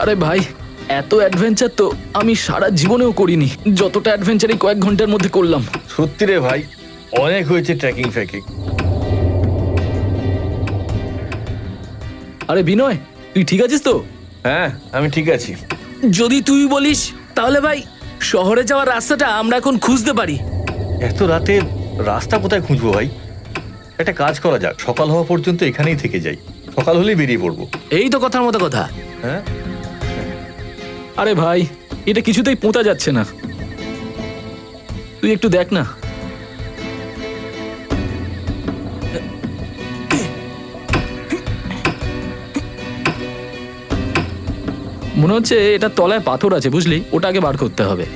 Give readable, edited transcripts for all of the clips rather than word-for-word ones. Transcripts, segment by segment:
আরে ভাই, এত অ্যাডভেঞ্চার তো আমি সারা জীবনেও করিনি, যতটা অ্যাডভেঞ্চার এই কয়েক ঘন্টার মধ্যে করলাম। সত্যি রে ভাই, অনেক হয়েছে ট্রেকিং ফ্যাকিং। আরে বিনয়, তুই ঠিক আছিস তো? হ্যাঁ, আমি ঠিক আছি। যদি তুই বলিস তাহলে ভাই শহরে যাওয়ার রাস্তাটা আমরা এখন খুঁজতে পারি। এত রাতে রাস্তা কোথায় খুঁজবো ভাই? একটা কাজ করা যাক, সকাল হওয়া পর্যন্ত এখানেই থেকে যাই, সকাল হলেই বেরিয়ে পড়বো। এই তো কথার মতো কথা। হ্যাঁ, আরে ভাই, এটা কিছুতেই পোঁতা যাচ্ছে না, তুই একটু দেখ না। মনে হচ্ছে এটা তলায় পাথর আছে, বুঝলি? ওটা আগে বার করতে হবে।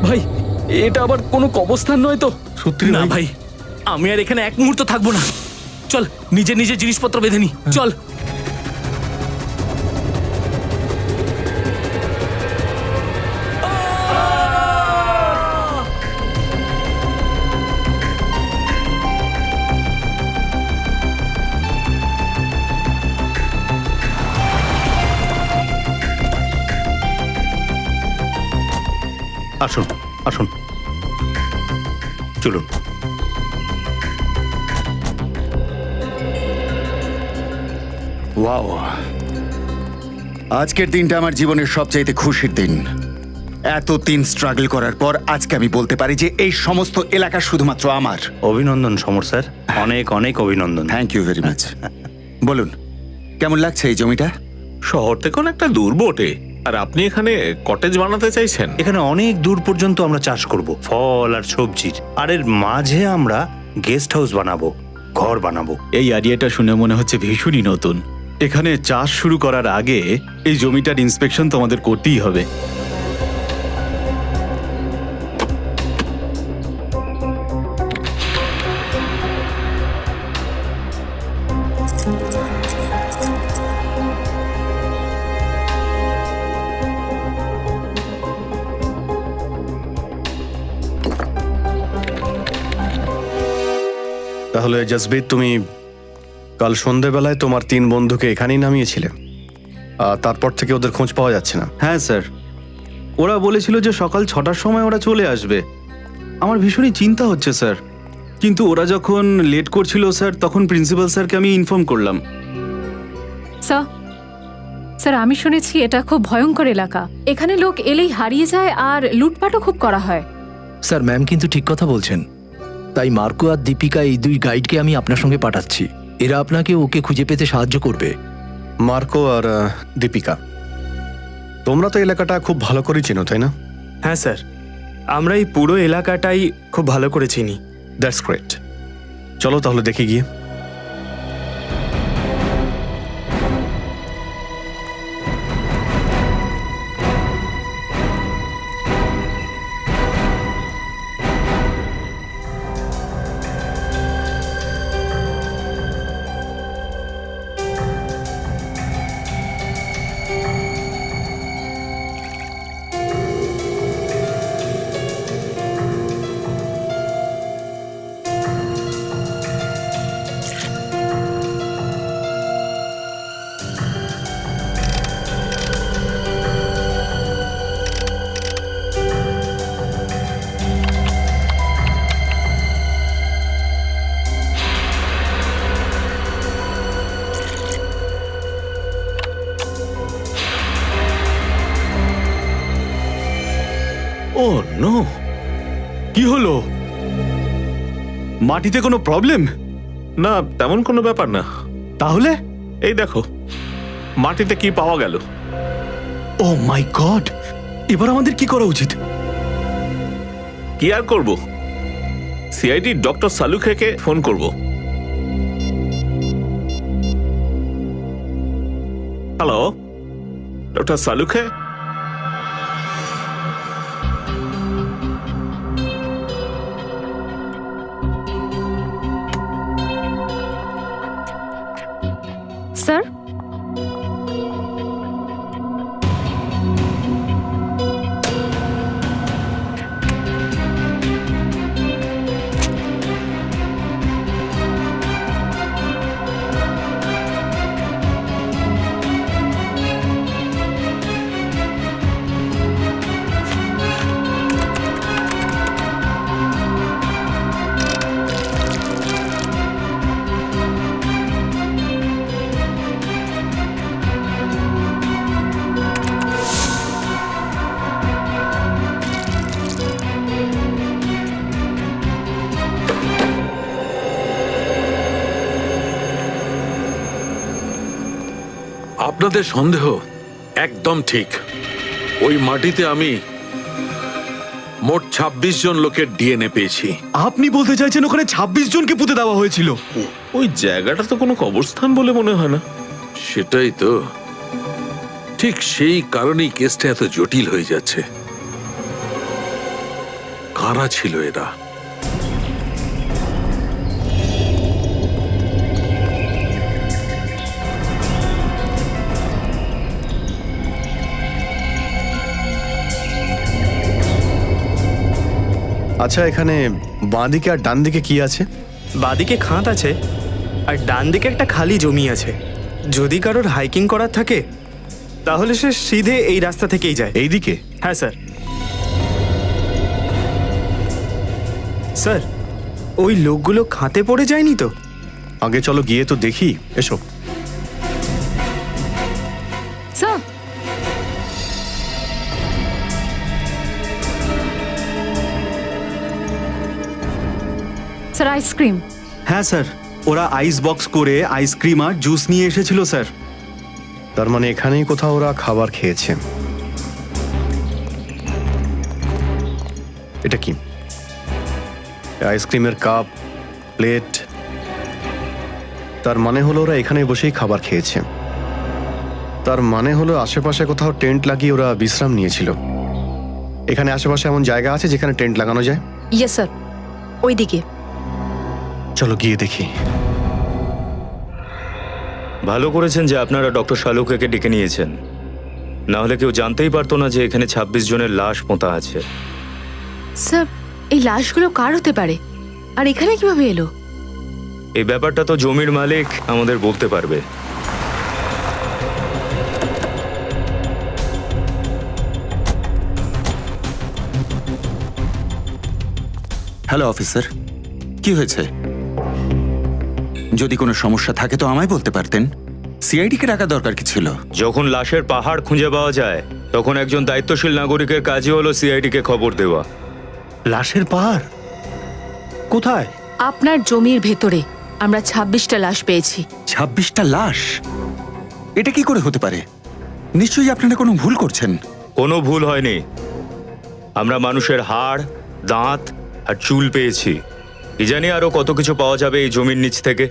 ভাই, এটা আবার কোনো কবরস্থান নয় তো? সত্যি না ভাই, আমি আর এখানে এক মুহূর্ত থাকবো না। চল নিজে নিজে জিনিসপত্র বেঁধে নি, চল। আসুন আসুন, চলুন। ওয়াও, আজকের দিনটা আমার জীবনের সবচাইতে খুশির দিন। এত দিন স্ট্রাগল করার পর আজকে আমি বলতে পারি যে এই সমস্ত এলাকা শুধুমাত্র আমার। অভিনন্দন সমর স্যার, অনেক অনেক অভিনন্দন। Thank you very much. বলুন, কেমন লাগছে এই জমিটা? শহর থেকে অনেকটা দূর বটে, আর আপনি এখানে কটেজ বানাতে চাইছেন? এখানে অনেক দূর পর্যন্ত আমরা চাষ করব, ফল আর সবজির, আর এর মাঝে আমরা গেস্ট হাউস বানাবো, ঘর বানাবো। এই এরিয়াটা শুনে মনে হচ্ছে ভীষণই নতুন। এখানে চাষ শুরু করার আগে এই জমিটার ইন্সপেকশন তো আমাদের করতেই হবে। তাহলে জসবির, তুমি কাল সন্ধেবেলায় তোমার 3 বন্ধুকে এখানেই নামিয়েছিলে, আর তারপর থেকে ওদের খোঁজ পাওয়া যাচ্ছে না। হ্যাঁ স্যার, ওরা বলেছিল যে সকাল 6টার সময় ওরা চলে আসবে। আমার ভীষণই চিন্তা হচ্ছে স্যার, কিন্তু ওরা যখন লেট করছিল স্যার, তখন প্রিন্সিপাল স্যারকে আমি ইনফর্ম করলাম। স্যার, স্যার আমি শুনেছি এটা খুব ভয়ঙ্কর এলাকা। এখানে লোক এলেই হারিয়ে যায় আর লুটপাটও খুব করা হয়। স্যার, ম্যাম কিন্তু ঠিক কথা বলছেন। তাই মার্কো আর দীপিকা, এই 2 গাইডকে আমি আপনার সঙ্গে পাঠাচ্ছি। এরা আপনাকে ওকে খুঁজে পেতে সাহায্য করবে। মার্কো আর দীপিকা, তোমরা তো এলাকাটা খুব ভালো করে চিনো, তাই না? হ্যাঁ স্যার, আমরা এই পুরো এলাকাটাই খুব ভালো করে চিনি। That's great. চলো তাহলে দেখে গিয়ে। ও নো, কি হলো? মাটিতে কোনো প্রবলেম? না, তেমন কোনো ব্যাপার না। তাহলে এই দেখো, মাটিতে কি পাওয়া গেল। ও মাই গড, এবার আমাদের কি করা উচিত? কি আর করব, সিআইডি ডক্টর সালুখেকে ফোন করব। Hello, doctor Salunkhe? আপনাদের সন্দেহ একদম ঠিক। ওই মাটিতে আমি মোট ২৬ জন লোকের ডিএনএ পেয়েছি। আপনি বলতে চাইছেন ওখানে ২৬ জনকে পুঁতে দেওয়া হয়েছিল? ওই জায়গাটা তো কোনো কবরস্থান বলে মনে হয় না। সেটাই তো, ঠিক সেই কারণেই কেসটা এত জটিল হয়ে যাচ্ছে। কারা ছিল এরা? আচ্ছা, এখানে বাঁদিকে আর ডান দিকে কি আছে? বাদিকে খাত আছে আর ডান দিকে একটা খালি জমি আছে। যদি কারোর হাইকিং করার থাকে তাহলে সে সিধে এই রাস্তা থেকেই যায়। এই দিকে? হ্যাঁ স্যার। স্যার, ওই লোকগুলো খাতে পড়ে যায়নি তো? আগে চলো গিয়ে তো দেখি, এসো। Sir, sir ice cream. হ্যাঁ স্যার, ওরা আইস বক্স করে আইসক্রিম আর জুস নিয়ে এসেছিল স্যার। তার মানে এখানেই কোথাও ওরা খাবার খেয়েছে। এটা কি? আইসক্রিমের কাপ, প্লেট। তার মানে হলো ওরা এখানে বসেই খাবার খেয়েছে। তার মানে হলো আশেপাশে কোথাও টেন্ট লাগিয়ে ওরা বিশ্রাম নিয়েছিল। এখানে আশেপাশে এমন জায়গা আছে যেখানে টেন্ট লাগানো যায়? ইয়েস স্যার, ওইদিকে। চলো গিয়ে দেখি। ভালো করেছেন যে আপনারা ডক্টর শালুকেকে ডেকে নিয়েছেন, না হলে কেউ জানতেই পারতো না যে এখানে ২৬ জনের লাশ পোঁতা আছে। স্যার, এই লাশগুলো কার হতে পারে আর এখানে কিভাবে এলো? এই ব্যাপারটা তো জমির মালিক আমাদের বলতে পারবে। হ্যালো অফিসার, কি হয়েছে? যদি কোনো সমস্যা থাকে তো আমায় বলতে পারতেন। সিআইডিকে ডাকা দরকার কি ছিল? যখন লাশের পাহাড় খুঁজে পাওয়া যায় তখন একজন দায়িত্বশীল নাগরিকের কাজই হলো সিআইডিকে খবর দেওয়া। লাশের পাহাড় কোথায়? আপনার জমির ভেতরে আমরা ২৬টা লাশ পেয়েছি। ২৬টা লাশ? এটা কি করে হতে পারে? নিশ্চয়ই আপনারা কোনো ভুল করছেন। কোনো ভুল হয়নি। আমরা মানুষের হাড়, দাঁত আর চুল পেয়েছি। কি জানি আরো কত কিছু পাওয়া যাবে এই জমির নিচ থেকে।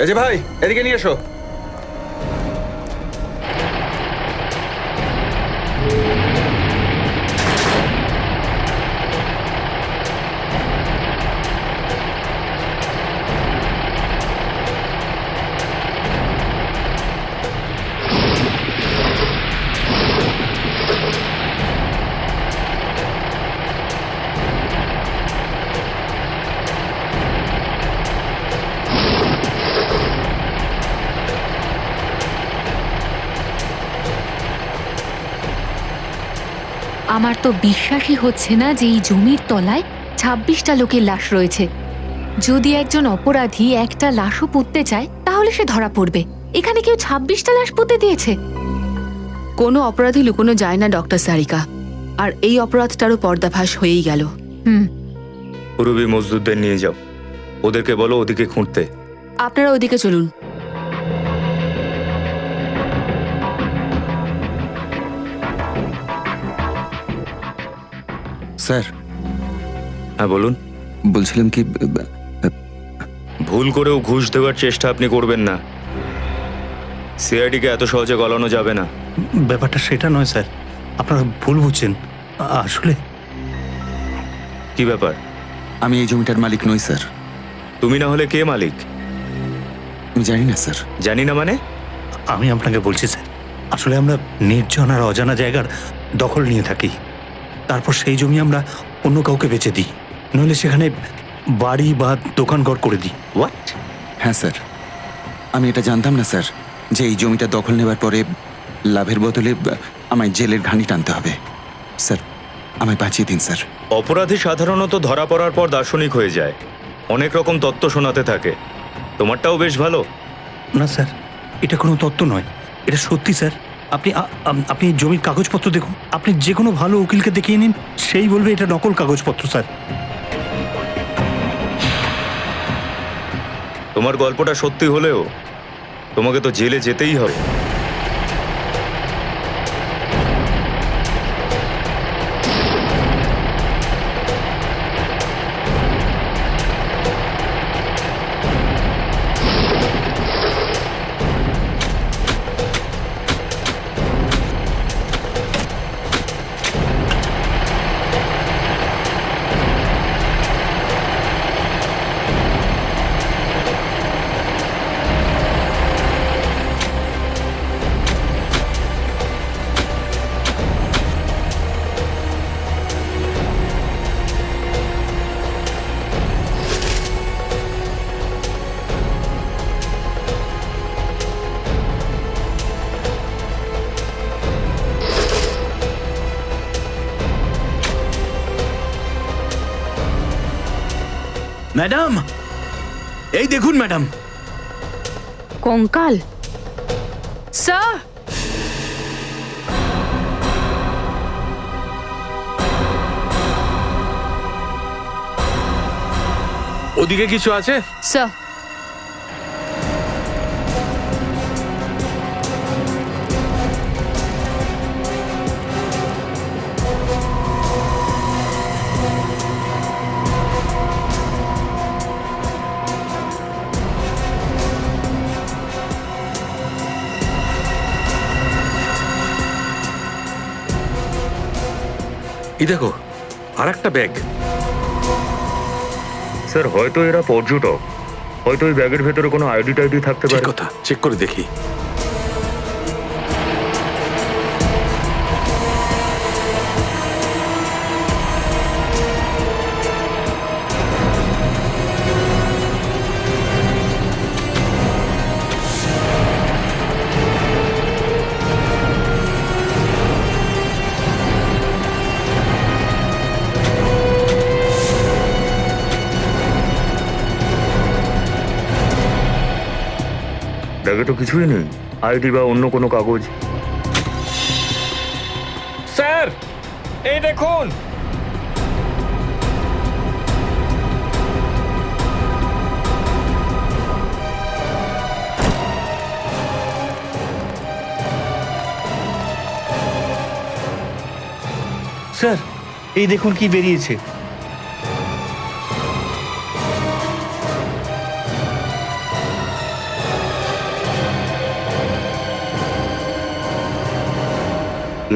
এই যে ভাই, এদিকে নিয়ে এসো। আমার তো বিশ্বাসই হচ্ছে না যে এই জমির তলায় ২৬টা লোকের লাশ রয়েছে। যদি একজন অপরাধী একটা লাশও পুঁততে চায় তাহলে সে ধরা পড়বে। এখানে কেউ ২৬টা লাশ পুঁতে দিয়েছে। কোনো অপরাধী লুকোনো যায় না ডক্টর সারিকা, আর এই অপরাধটারও পর্দাফাশ হয়েই গেল। পুরবী মজদুরদের নিয়ে যাও, ওদেরকে বলো ওদিকে খুঁড়তে। আপনারা ওদিকে চলুন। স্যার। হ্যাঁ বলুন। বলছিলাম কি, ভুল করেও ঘুষ দেওয়ার চেষ্টা আপনি করবেন না। সিআইডিকে এত সহজে গলানো যাবে না। ব্যাপারটা সেটা নয় স্যার, আপনারা ভুল বুঝছেন। আসলে কি ব্যাপার? আমি এই জমিটার মালিক নই স্যার। তুমি না হলে কে মালিক? আমি জানি না স্যার। জানি না মানে? আমি আপনাকে বলছি স্যার, আসলে আমরা নির্জন আর অজানা জায়গার দখল নিয়ে থাকি। তারপর সেই জমি আমরা অন্য কাউকে বেচে দিই, নইলে সেখানে বাড়ি বা দোকানঘর করে দিই। হোয়াট? হ্যাঁ স্যার, আমি এটা জানতাম না স্যার যে এই জমিটা দখল নেবার পরে লাভের বদলে আমায় জেলের ঘানি টানতে হবে। স্যার, আমায় বাঁচিয়ে দিন স্যার। অপরাধী সাধারণত ধরা পড়ার পর দার্শনিক হয়ে যায়, অনেক রকম তত্ত্ব শোনাতে থাকে। তোমারটাও বেশ ভালো। না স্যার, এটা কোনো তত্ত্ব নয়, এটা সত্যি স্যার। আপনি জমির কাগজপত্র দেখুন, আপনি যে কোনো ভালো উকিলকে দেখিয়ে নিন, সেই বলবে এটা নকল কাগজপত্র স্যার। তোমার গল্পটা সত্যি হলেও তোমাকে তো জেলে যেতেই হবে। ম্যাডাম, এই দেখুন ম্যাডাম। কঙ্কাল স্যার, ওদিকে কিছু আছে? স্যার এই দেখো, আর একটা ব্যাগ। স্যার হয়তো এরা পর্যটক, হয়তো ওই ব্যাগের ভেতরে কোনো আইডি টাইডি থাকতে পারে। কথা চেক করে দেখি। ব্যাগে তো কিছুই নেই, আইডি বা অন্য কোনো কাগজ। স্যার, এই দেখুন। স্যার, এই দেখুন কি বেরিয়েছে।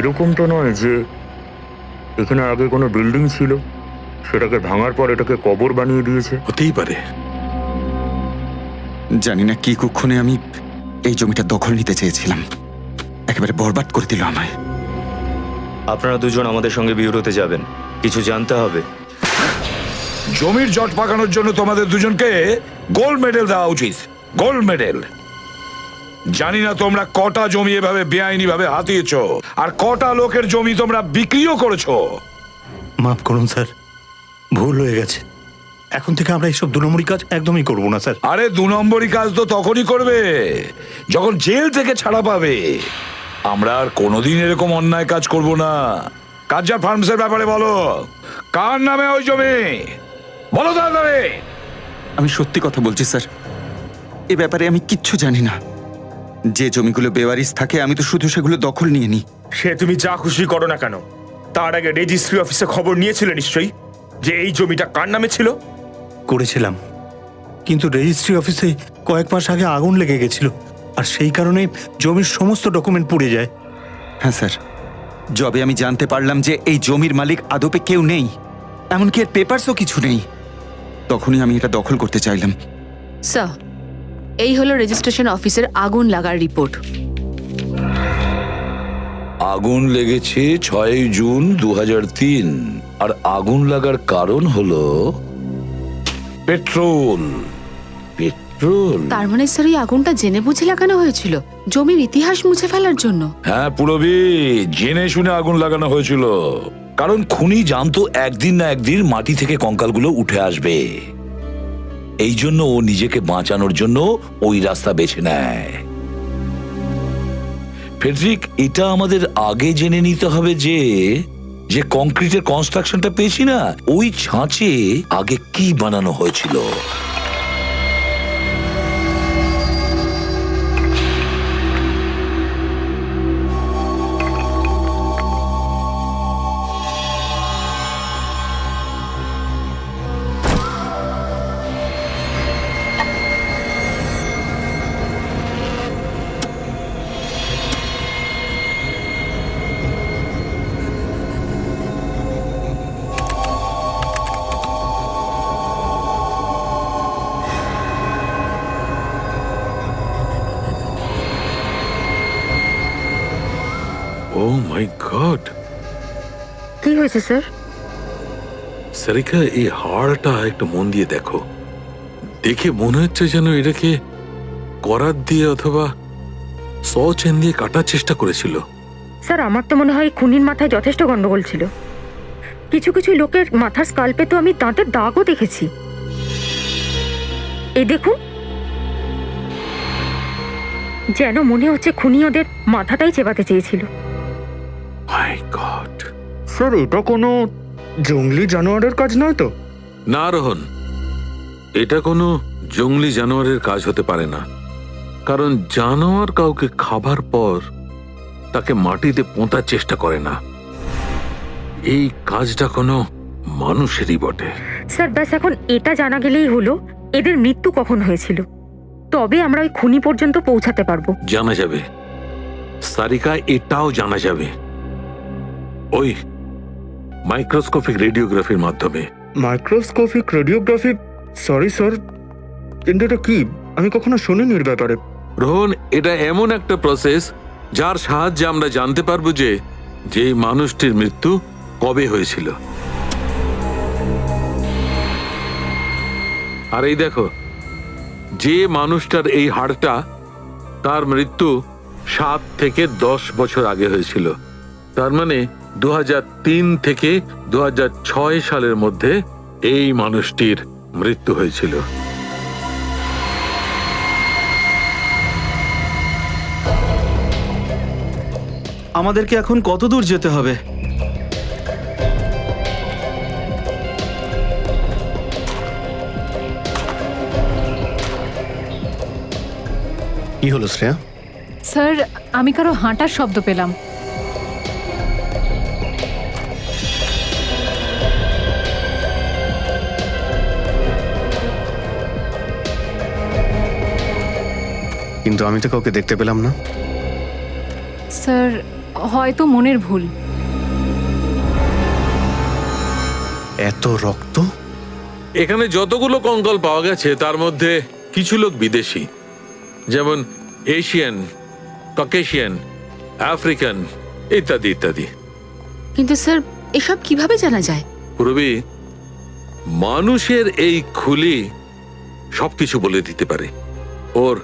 এরকম তো নয় যে এখানে আগে কোনো বিল্ডিং ছিল, সেটাকে ভাঙার পর এটাকে কবর বানিয়ে দিয়েছে। হতেই পারে। জানি না কি কুক্ষণে আমি এই জমিটা দখল নিতে চেয়েছিলাম, একেবারে বরবাদ করে দিল আমায়। আপনারা দুজন আমাদের সঙ্গে ব্যুরোতে যাবেন, কিছু জানতে হবে। জমির জট পাকানোর জন্য তোমাদের দুজনকে গোল্ড মেডেল দেওয়া উচিত, গোল্ড মেডেল। জানি না তোমরা কটা জমি এভাবে বেআইনি ভাবে হাতিয়েছো, আর কটা লোকের জমি তোমরা বিক্রিও করেছো। মাফ করুন স্যার, ভুল হয়ে গেছে। এখন থেকে আমরা এইসব 2 নম্বরই কাজ একদমই করব না স্যার। আরে 2 নম্বরই কাজ তো তখনই করবে যখন জেল থেকে ছাড়া পাবে। আমরা আর কোনোদিন এরকম অন্যায় কাজ করব না। কাজা ফার্মসের ব্যাপারে বলো, কার নামে ওই জমি বলো তাড়াতাড়ি। আমি সত্যি কথা বলছি স্যার, এ ব্যাপারে আমি কিচ্ছু জানি না। যে জমিগুলো বেওয়ারিশ থাকে আমি তো শুধু সেগুলো দখল নিয়ে নিই। সে তুমি যা খুশি করো না কেন, তার আগে রেজিস্ট্রি অফিসে খবর নিয়েছিলে নিশ্চয়ই যে এই জমিটা কার নামে ছিল? করেছিলাম, কিন্তু রেজিস্ট্রি অফিসে কয়েক মাস আগে আগুন লেগে গেছিল, আর সেই কারণে জমির সমস্ত ডকুমেন্ট পুড়ে যায়। হ্যাঁ স্যার, যবে আমি জানতে পারলাম যে এই জমির মালিক আদপে কেউ নেই, এমনকি এর পেপারসও কিছু নেই, তখনই আমি এটা দখল করতে চাইলাম। স্যার, এই হলো রেজিস্ট্রেশন অফিসের আগুন লাগার রিপোর্ট। আগুন লেগেছে 6 জুন 2003, আর আগুন লাগার কারণ হলো পেট্রোল। পেট্রোল? তার মানে স্যার এই আগুনটা জেনে বুঝে লাগানো হয়েছিল, জমির ইতিহাস মুছে ফেলার জন্য। হ্যাঁ পুরবি, জেনে শুনে আগুন লাগানো হয়েছিল, কারণ খুনি জানতো একদিন না একদিন মাটি থেকে কঙ্কালগুলো উঠে আসবে। এই জন্য ও নিজেকে বাঁচানোর জন্য ওই রাস্তা বেছে নেয়। ফেডরিক, এটা আমাদের আগে জেনে নিতে হবে যে যে কংক্রিটের কনস্ট্রাকশনটা পেয়েছি না, ওই ছাঁচে আগে কি বানানো হয়েছিল। ও মাই গড, কি হয়েছে স্যার? সারিকা, এই হাড়টা একটু মন দিয়ে দেখো। দেখে মনে হচ্ছে যেন এটাকে করাত দিয়ে অথবা চেন দিয়ে কাটার চেষ্টা করেছিল। স্যার, আমার তো মনে হয় খুনির মাথায় যথেষ্ট গন্ডগোল ছিল। কিছু কিছু লোকের মাথার স্কাল্পে তো আমি দাঁতের দাগও দেখেছি। এই দেখুন, যেন মনে হচ্ছে খুনি ওদের মাথাটাই চেবাতে চেয়েছিল। মাই গড। স্যার, এটা কোনো জঙ্গলি জানোয়ারের কাজ নয় তো? না রোহন, এটা কোনো জঙ্গলি জানোয়ারের কাজ হতে পারে না, কারণ জানোয়ার কাউকে খাবার পর তাকে মাটিতে পোঁতার চেষ্টা করে না। এই কাজটা কোনো মানুষেরই বটে। স্যার, ব্যাস এখন এটা জানা গেলেই হলো এদের মৃত্যু কখন হয়েছিল, তবে আমরা ওই খুনি পর্যন্ত পৌঁছাতে পারবো। জানা যাবে সারিকা, এটাও জানা যাবে ওই মাইক্রোস্কোপিক রেডিওগ্রাফির মাধ্যমে। Microscopic radiography? সরি স্যার, কিন্তু এটা কি? আমি কখনো শুনিনি এর ব্যাপারে। রোহন, এটা এমন একটা প্রসেস যার সাহায্যে আমরা জানতে পারবো যে যে মানুষটির মৃত্যু কবে হয়েছিল। আর এই দেখো, যে মানুষটার এই হাড়টা, তার মৃত্যু 7 থেকে 10 বছর আগে হয়েছিল। তার মানে 2003 থেকে 2006 সালের মধ্যে এই মানুষটির মৃত্যু হয়েছিল। আমাদেরকে এখন কত দূর যেতে হবে? কি হলো শ্রেয়া? স্যার, আমি কারো হাঁটার শব্দ পেলাম। কিন্তু আমি তো কাউকে দেখতে পেলাম না। স্যার, হয়তো মনের ভুল। এত রক্ত? এখানে যতগুলো কঙ্কাল পাওয়া গেছে তার মধ্যে কিছু লোক বিদেশি, যেমন এশিয়ান, ককেশিয়ান, আফ্রিকান ইত্যাদি ইত্যাদি। কিন্তু স্যার, এসব কিভাবে জানা যায়? পূর্বে মানুষের এই খুলি সবকিছু বলে দিতে পারে। ওর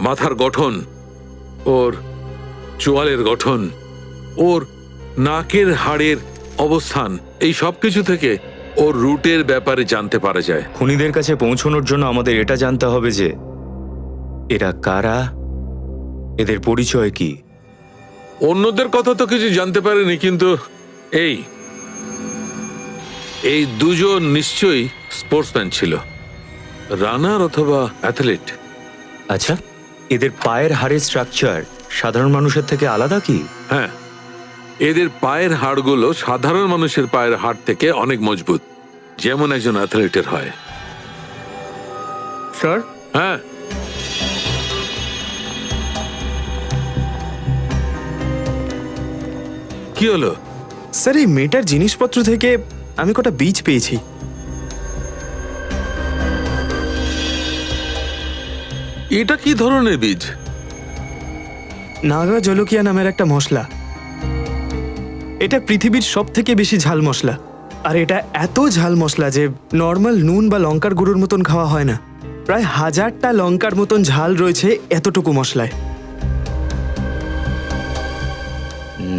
মাথার গঠন, ওর চোয়ালের গঠন, ওর নাকের হাড়ের অবস্থান, এই সব কিছু থেকে ওর রুটের ব্যাপারে জানতে পারা যায়। খুনিদের কাছে পৌঁছানোর জন্য আমাদের এটা জানতে হবে যে এরা কারা, এদের পরিচয় কি। অন্যদের কথা তো কিছু জানতে পারেনি, কিন্তু এই দুজন নিশ্চয়ই স্পোর্টসম্যান ছিল, রানার অথবা অ্যাথলেট। আচ্ছা, এদের পায়ের হাড়ের স্ট্রাকচার সাধারণ মানুষের থেকে আলাদা কি? হ্যাঁ, এদের পায়ের হাড়গুলো সাধারণ মানুষের পায়ের হাড় থেকে অনেক মজবুত, যেমন একজন অ্যাথলেটের হয়। স্যার? হ্যাঁ, কি হলো? স্যার, এই মেয়েটার জিনিসপত্র থেকে আমি কটা বীজ পেয়েছি। এটা কি ধরনের বীজ? নাগা জলকিয়া নামের একটা মশলা। এটা পৃথিবীর সব থেকে বেশি ঝাল মশলা। আর এটা এত ঝাল মশলা যে নর্মাল নুন বা লঙ্কার গুঁড়োর মতন খাওয়া হয় না। প্রায় 1000টা লঙ্কার মতন ঝাল রয়েছে এতটুকু মশলায়।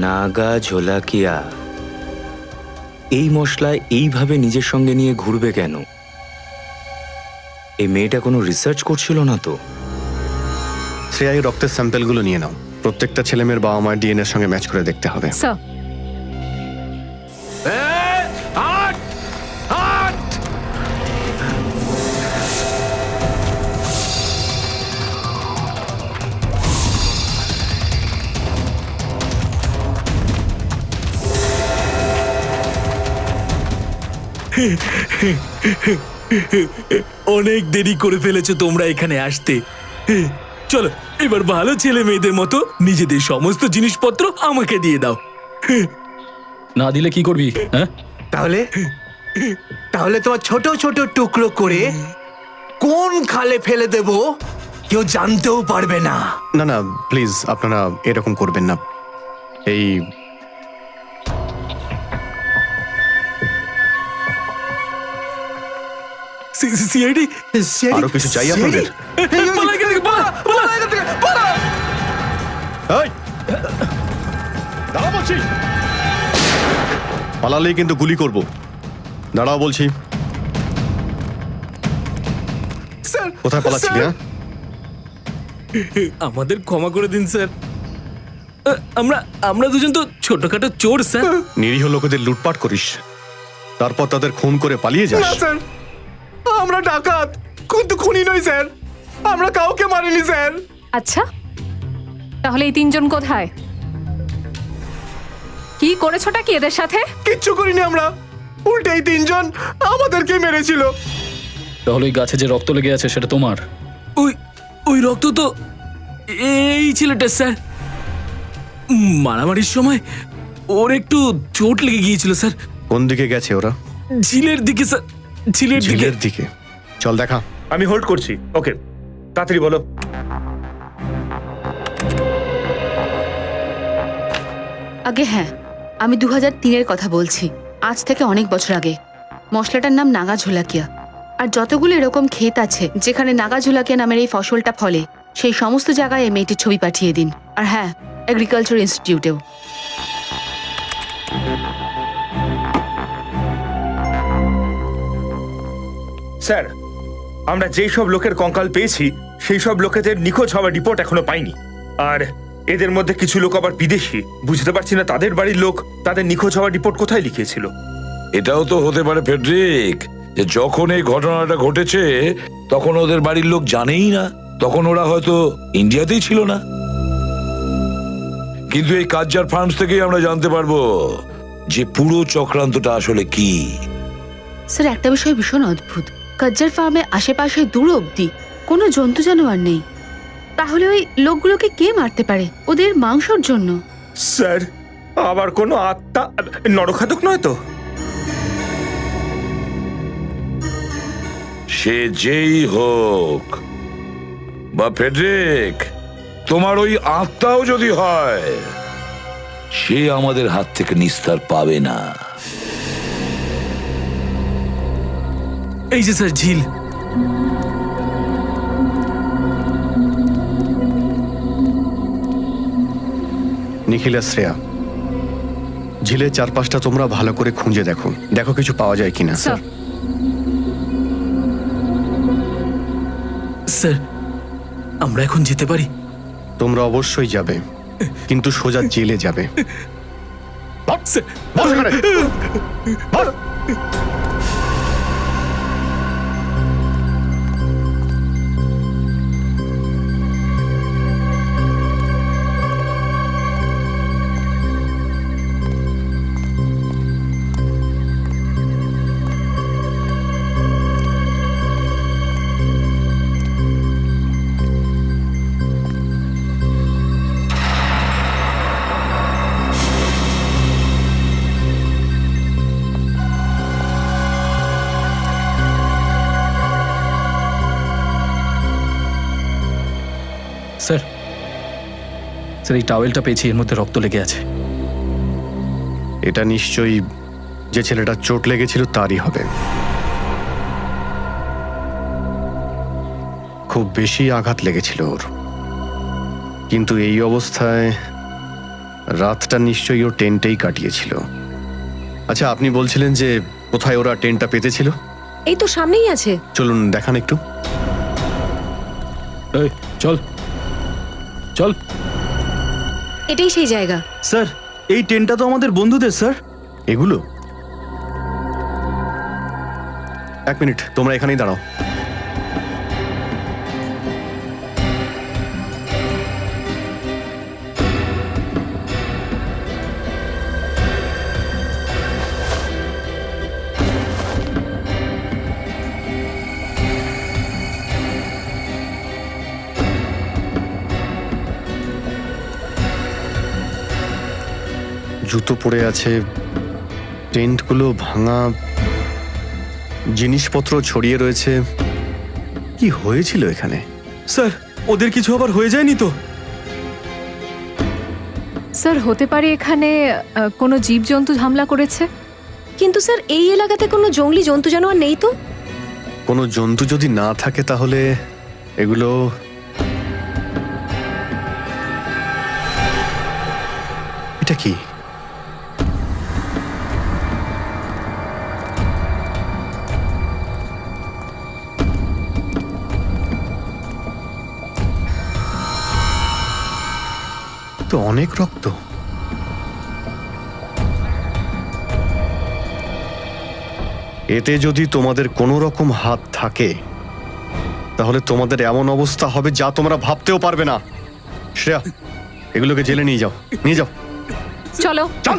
নাগা ঝোলাকিয়া এই মশলা এইভাবে নিজের সঙ্গে নিয়ে ঘুরবে কেন? এই মেয়েটা কোনো রিসার্চ করছিল না তো? শ্রেয়া, এই রক্তের স্যাম্পেলগুলো নিয়ে নাও। প্রত্যেকটা ছেলেমেয়ের বাবা মায়ের ডিএনএর সঙ্গে ম্যাচ করে দেখতে হবে। স্যার অনেক দেরি করে ফেলেছো তোমরা এখানে আসতে। চলো এবার ভালো ছেলে মেয়েদের মতো নিজেদের সমস্ত জিনিসপত্র আমাকে দিয়ে দাও। না দিলে কি করবি? হ্যাঁ, তাহলে তাহলে তোমার ছোট ছোট টুকরো করে কোন খালে ফেলে দেব কেউ জানতেও পারবে না। না না প্লিজ, আপনারা এরকম করবেন না। এই সিআইডি আরো কিছু চাই আপনাদের? এই, দাঁড়াও বলছি। পালালেই কিন্তু গুলি করব। দাঁড়াও বলছি। কোথায় পালাচ্ছিলি? হ্যাঁ, আমাদের ক্ষমা করে দিন স্যার। আমরা আমরা দুজন তো ছোটখাটো চোর স্যার। নিরীহ লোকেদের লুটপাট করিস, তারপর তাদের খুন করে পালিয়ে যাস। স্যার, আমরা ডাকাত, কিন্তু খুনি নই স্যার। আমরা কাউকে মারিনি স্যার। আচ্ছা, তাহলে এই তিনজন কোথায়? কি করেছোটা কি এদের সাথে? কিচ্ছু করিনি আমরা, উল্টে এই তিনজন আমাদেরকে মেরেছিল। তাহলে ওই গাছে যে রক্ত লেগে আছে সেটা তোমার? ওই ওই রক্ত তো এই ছেলেটা স্যার। মারামারির সময় ওর একটু চোট লেগে গিয়েছিল স্যার। কোন দিকে গেছে ওরা? ঝিলের দিকে স্যার, ঝিলের দিকে। ঝিলের দিকে? চল দেখা। আমি হোল্ড করছি। ওকে, তাড়াতাড়ি বলো। আগে হ্যাঁ, আমি 2003-এর কথা বলছি, আজ থেকে অনেক বছর আগে। মশলাটার নাম নাগা ঝোলাকিয়া। আর যতগুলো এরকম ক্ষেত আছে যেখানে নাগা ঝোলাকিয়া নামের এই ফসলটা ফলে, সেই সমস্ত জায়গায় এই মেয়েটির ছবি পাঠিয়ে দিন। আর হ্যাঁ, এগ্রিকালচার ইনস্টিটিউটেও। স্যার, আমরা যেই সব লোকের কঙ্কাল পেয়েছি সেই সব লোকেদের নিখোঁজ হওয়ার রিপোর্ট এখনো পাইনি। আর এদের মধ্যে কিছু লোক আবার বিদেশি। বুঝতে পারছি না তাদের বাড়ির লোক তাদের নিখোঁজ হওয়ার রিপোর্ট কোথায় লিখিয়েছিল। এটাও তো হতে পারে ফেডরিক, যে যখন এই ঘটনাটা ঘটেছে তখন ওদের বাড়ির লোক জানেই না, তখন ওরা হয়তো ইন্ডিয়াতেই ছিল না। কিন্তু এই কাজ্জার ফার্মস থেকেই আমরা জানতে পারবো যে পুরো চক্রান্তটা আসলে কি। স্যার, একটা বিষয় ভীষণ অদ্ভুত। কাজ্জার ফার্মে আশেপাশে দূর অব্দি কোনো জন্তু জানোয়ার নেই। তাহলে ওই লোকগুলোকে কে মারতে পারে? ওদের মাংসর জন্য? স্যার, আবার কোনো আত্মা নরখাতক নয় তো? সে যেই হোক বা ফেডরিক, তোমার ওই আত্মাও যদি হয়, সে আমাদের হাত থেকে নিস্তার পাবে না। এই যে স্যার ঝিল। নিখিল আর শ্রেয়া, ঝিলের চারপাশটা তোমরা ভালো করে খুঁজে দেখো, দেখো কিছু পাওয়া যায় কিনা। স্যার, স্যার আমরা এখন যেতে পারি? তোমরা অবশ্যই যাবে, কিন্তু সোজা জেলে যাবে। স্যার, স্যার এই টাওয়েলটা পেয়েছি, এর মধ্যে রক্ত লেগে আছে। এটা নিশ্চয়ই যে ছেলেটার চোট লেগেছিল তারই হবে। খুব বেশি আঘাত লেগেছিল ওর, কিন্তু এই অবস্থায় রাতটা নিশ্চয়ই ও টেন্টেই কাটিয়েছিল। আচ্ছা, আপনি বলছিলেন যে কোথায় ওরা টেন্টটা পেতেছিল? এই তো সামনেই আছে। চলুন দেখান একটু। এই চল চল। এটাই সেই জায়গা। স্যার এই টেন্টটা তো আমাদের বন্ধুদের স্যার। এগুলো? এক মিনিট, তোমরা এখানেই দাঁড়াও। জুতো পড়ে আছে, টেন্টগুলো ভাঙা, জিনিসপত্র ছড়িয়ে রয়েছে। কি হয়েছিল এখানে? স্যার ওদের কিছু আবার হয়ে যায়নি তো? স্যার হতে পারে এখানে কোনো জীবজন্তু হামলা করেছে। কিন্তু স্যার এই এলাকাতে কোনো জঙ্গলি জন্তু জানোয়ার নেই তো। কোনো জন্তু যদি না থাকে তাহলে এগুলো এটা কি? তো অনেক রক্ত। এতে যদি তোমাদের কোনো রকম হাত থাকে তাহলে তোমাদের এমন অবস্থা হবে যা তোমরা ভাবতেও পারবে না। শ্রেয়া, এগুলোকে জেলে নিয়ে যাও, নিয়ে যাও। চলো চল।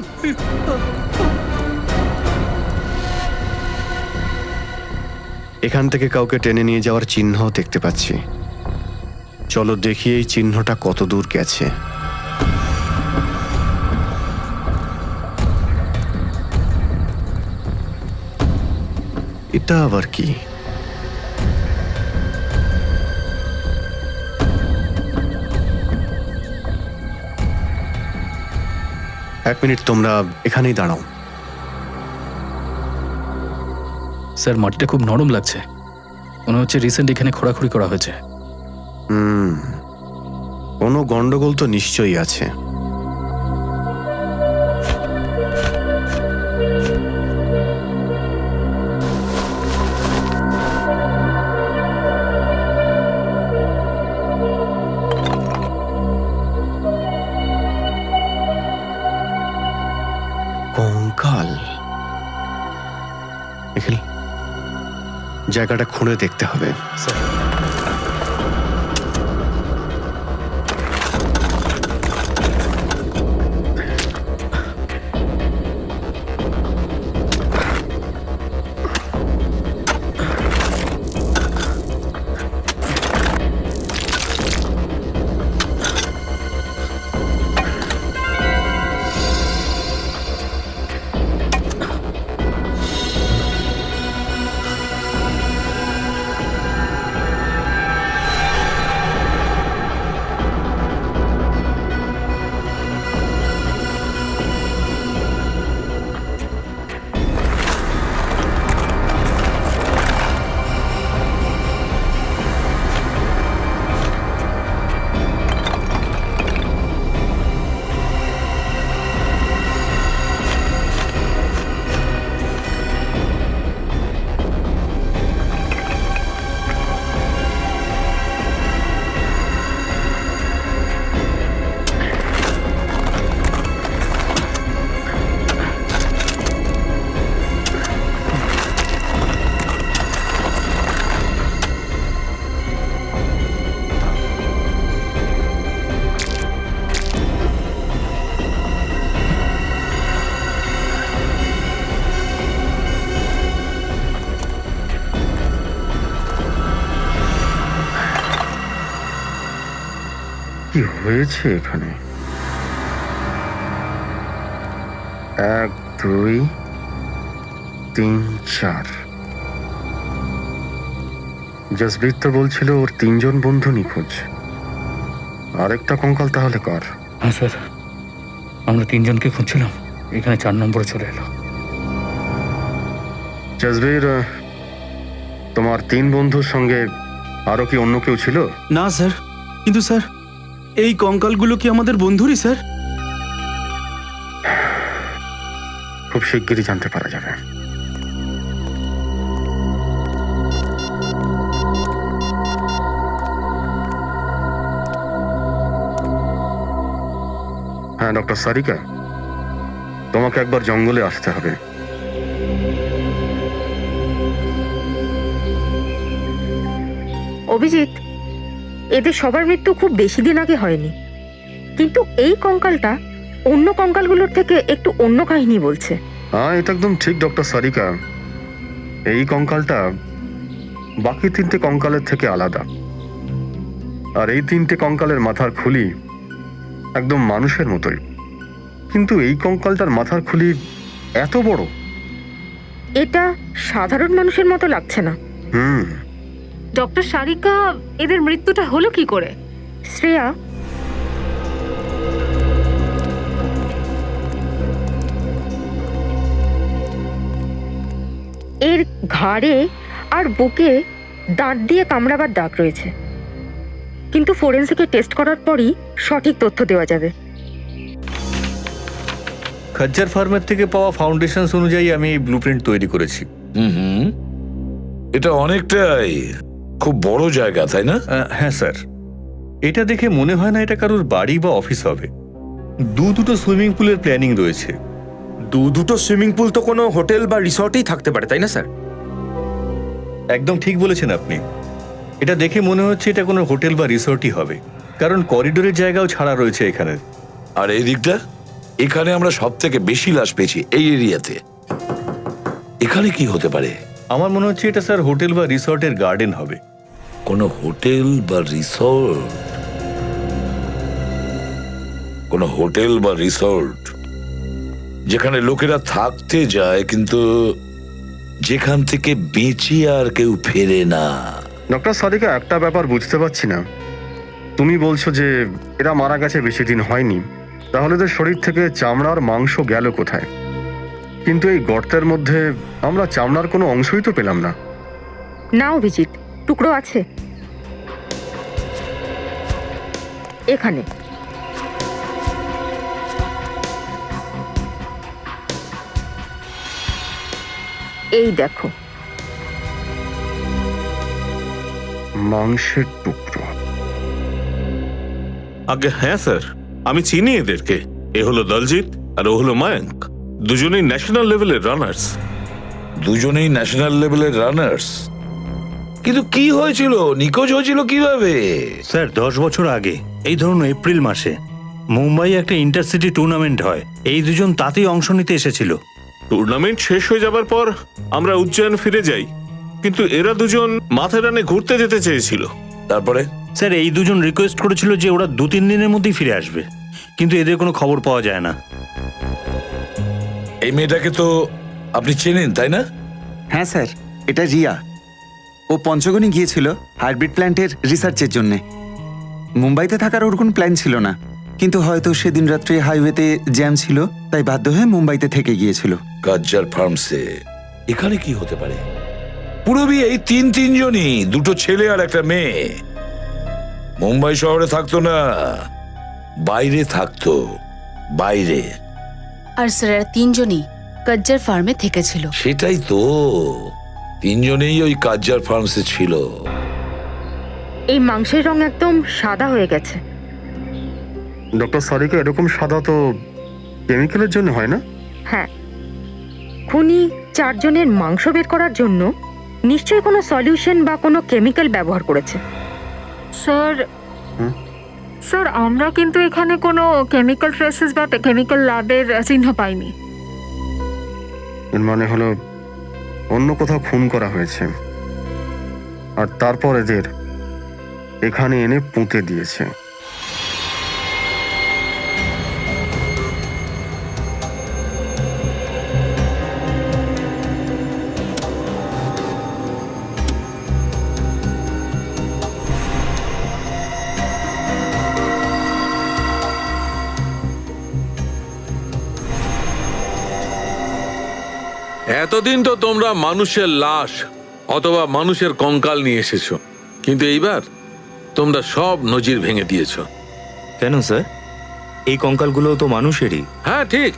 এখান থেকে কাউকে টেনে নিয়ে যাওয়ার চিহ্ন দেখতে পাচ্ছি। চলো দেখি এই চিহ্নটা কত দূর গেছে। এটা আবার কি? এক মিনিট, তোমরা এখানেই দাঁড়াও। স্যার মাটিটা খুব নরম লাগছে, মনে হচ্ছে রিসেন্ট এখানে খোঁড়াখুড়ি করা হয়েছে। কোনো গন্ডগোল তো নিশ্চয়ই আছে। কঙ্কাল। নিখিল, জায়গাটা খুঁড়ে দেখতে হবে। কি হয়েছে এখানে? 1 2 3 4। জসবীর তো বলছিল ওর 3 জন বন্ধু নিখোঁজ। আরেকটা কঙ্কাল তাহলে কার? হ্যাঁ স্যার, আমরা 3 জনকে খুঁজছিলাম, এখানে 4 নম্বরে চলে এলো। জসবীর, তোমার 3 বন্ধুর সঙ্গে আরো কি অন্য কেউ ছিল? না স্যার, কিন্তু স্যার এই কঙ্কালগুলো কি আমাদের বন্ধুরই স্যার? খুব শিগগিরই জানতে পারা যাবে। হ্যাঁ ডক্টর সারিকা, তোমাকে একবার জঙ্গলে আসতে হবে। অভিজিৎ, এদের সবার মৃত্যু খুব বেশি দিন আগে হয়নি, কিন্তু এই কঙ্কালটা অন্য কঙ্কালগুলোর থেকে একটু অন্য কাহিনী বলছে। হ্যাঁ, এটা একদম ঠিক ডক্টর সারিকা। এই কঙ্কালটা বাকি 3টে কঙ্কালের থেকে আলাদা। আর এই 3টে কঙ্কালের মাথার খুলি একদম মানুষের মতোই, কিন্তু এই কঙ্কালটার মাথার খুলি এত বড়। এটা সাধারণ মানুষের মতো লাগছে না। ডক্টর সারিকা, এদের মৃত্যুটা হলো কি করে? শ্রেয়া, এর ঘাড়ে আর বুকে দাঁত দিয়ে কামড়াবার দাগ রয়েছে, কিন্তু ফোরেন্সিকে টেস্ট করার পরই সঠিক তথ্য দেওয়া যাবে। খজ্জার ফার্মের থেকে পাওয়া ফাউন্ডেশনস অনুযায়ী আমি এই ব্লুপ্রিন্ট তৈরি করেছি। এটা অনেকটাই খুব বড় জায়গা, তাই না? হ্যাঁ স্যার, এটা দেখে মনে হয় না এটা কারোর বাড়ি বা অফিস হবে। দুটো সুইমিং পুলের প্ল্যানিং রয়েছে। দুটো সুইমিং পুল তো কোনো হোটেল বা রিসর্টেই থাকতে পারে, তাই না স্যার? একদম ঠিক বলেছেন আপনি। এটা দেখে মনে হচ্ছে এটা কোনো হোটেল বা রিসর্টই হবে, কারণ করিডোরের জায়গাও ছাড়া রয়েছে এখানে। আর এই দিকটা, এখানে আমরা সব থেকে বেশি লাশ পেয়েছি এই এরিয়াতে। এখানে কি হতে পারে? আমার মনে হচ্ছে এটা স্যার হোটেল বা রিসর্টের গার্ডেন হবে। কোনো হোটেল বা রিসর্ট? কোনো হোটেল বা রিসর্ট যেখানে লোকেরা থাকতে যায়, কিন্তু যেখান থেকে বেঁচে আর কেউ ফেরে না। ডক্টর সারিকা, একটা ব্যাপার বুঝতে পারছি না। তুমি বলছো যে এরা মারা গেছে বেশি দিন হয়নি, তাহলে তো শরীর থেকে চামড়ার মাংস গেল কোথায়? কিন্তু এই গর্তের মধ্যে আমরা চামড়ার কোনো অংশই তো পেলাম না। না অভিজিৎ, টুকরো আছে এখানে। এই দেখো, মাংসের টুকরো। আগে হ্যাঁ স্যার, আমি চিনি এদেরকে। এ হলো দলজিৎ আর ও হলো মায়াঙ্ক, দুজনেই ন্যাশনাল লেভেলের রানার্স। দুজনেই ন্যাশনাল লেভেলের রানার্স? কিন্তু কি হয়েছিল? নিখোঁজ হয়েছিল কিভাবে? স্যার 10 বছর আগে এই ধরুন এপ্রিল মাসে মুম্বাই একটা ইন্টারসিটি টুর্নামেন্ট হয়, এই দুজন তাতেই অংশ নিতে এসেছিল। টুর্নামেন্ট শেষ হয়ে যাবার পর আমরা উজ্জয়ন ফিরে যাই, কিন্তু এরা দুজন মাথেরানে ঘুরতে যেতে চেয়েছিল। তারপরে স্যার এই দুজন রিকোয়েস্ট করেছিল যে ওরা 2-3 দিনের মধ্যেই ফিরে আসবে, কিন্তু এদের কোনো খবর পাওয়া যায় না। এই মেয়েটাকে তো আপনি চেনেন, তাই না? হ্যাঁ স্যার, এটা রিয়া। ও পঞ্চগণে গিয়েছিল হাইব্রিড প্ল্যান্টের রিসার্চের জন্যে। মুম্বাইতে থাকার ওর কোনো প্ল্যান ছিল না, কিন্তু হয়তো সেদিন রাত্রে হাইওয়েতে জ্যাম ছিল, তাই বাধ্য হয়ে মুম্বাইতে থেকে গিয়েছিল। কাজ্জার ফার্মসে এখানে কি হতে পারে? পুরবি এই তিনজনই, দুটো ছেলে আর একটা মেয়ে। মুম্বাই শহরে থাকতো না, বাইরে থাকতো, বাইরে। আর স্যার 3জনই কাজ্জার ফার্মে থেকেছিল। সেটাই তো, 3জনেই ওই কাজ্জার ফার্মসে ছিল। এই মাংসের রং একদম সাদা হয়ে গেছে। ডক্টর সারিকা, এরকম সাদা তো কেমিক্যালের জন্য হয় না? হ্যাঁ, খুনি 4 জনের মাংস বের করার জন্য নিশ্চয়ই কোনো সলিউশন বা কোনো কেমিক্যাল ব্যবহার করেছে। স্যার আমরা কিন্তু এখানে কোনো কেমিক্যাল ট্রেসেস বা কেমিক্যাল ল্যাবের চিহ্ন পাইনি। এর মানে হলো অন্য কোথাও খুন করা হয়েছে, আর তারপর এদের এখানে এনে পুঁতে দিয়েছে। এতদিন তো তোমরা মানুষের লাশ অথবা মানুষের কঙ্কাল নিয়ে এসেছো, কিন্তু এইবার তোমরা সব নজির ভেঙে দিয়েছো। কেন স্যার? এই কঙ্কালগুলো তো মানুষেরই। হ্যাঁ ঠিক,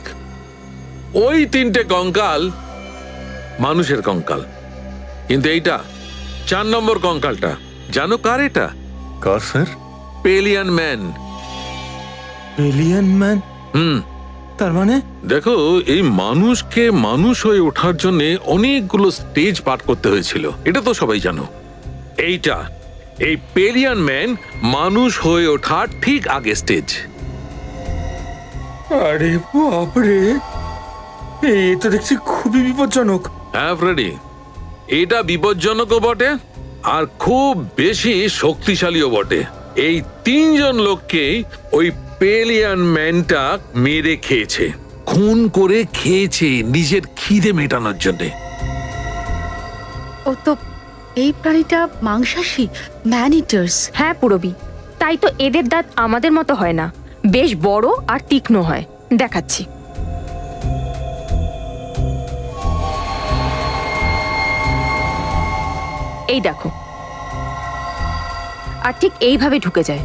ওই 3টে কঙ্কাল মানুষের কঙ্কাল, কিন্তু এইটা 4 নম্বর কঙ্কালটা জানো কার? এটা কার স্যার? পেলিয়ান ম্যান। Alien man? তার মানে দেখো, এই মানুষকে মানুষ হয়ে ওঠার জন্য অনেকগুলো স্টেজ পার করতে হয়েছিল, এটা তো সবাই জানো। এই পেলিয়ান ম্যান মানুষ হয়ে ওঠার ঠিক আগে স্টেজ। আরে বাপরে, এই তো দেখছি খুবই বিপজ্জনক। হ্যাঁ ফ্রেডি, এটা বিপজ্জনকও বটে আর খুব বেশি শক্তিশালীও বটে। এই 3 জন লোককে ওই পেলিয়ান ম্যানটা মেরে খেয়েছে, খুন করে খেয়েছে নিজের খিদে মেটানোর জন্য। ও তো এই প্রাণীটা মাংসাশী, ম্যান ইটার্স। হ্যাঁ পুরবি, তাই তো এদের দাঁত আমাদের মতো হয় না, বেশ বড় আর তীক্ষ্ণ হয়। দেখাচ্ছি। এই দেখো, আর ঠিক এইভাবে ঢুকে যায়।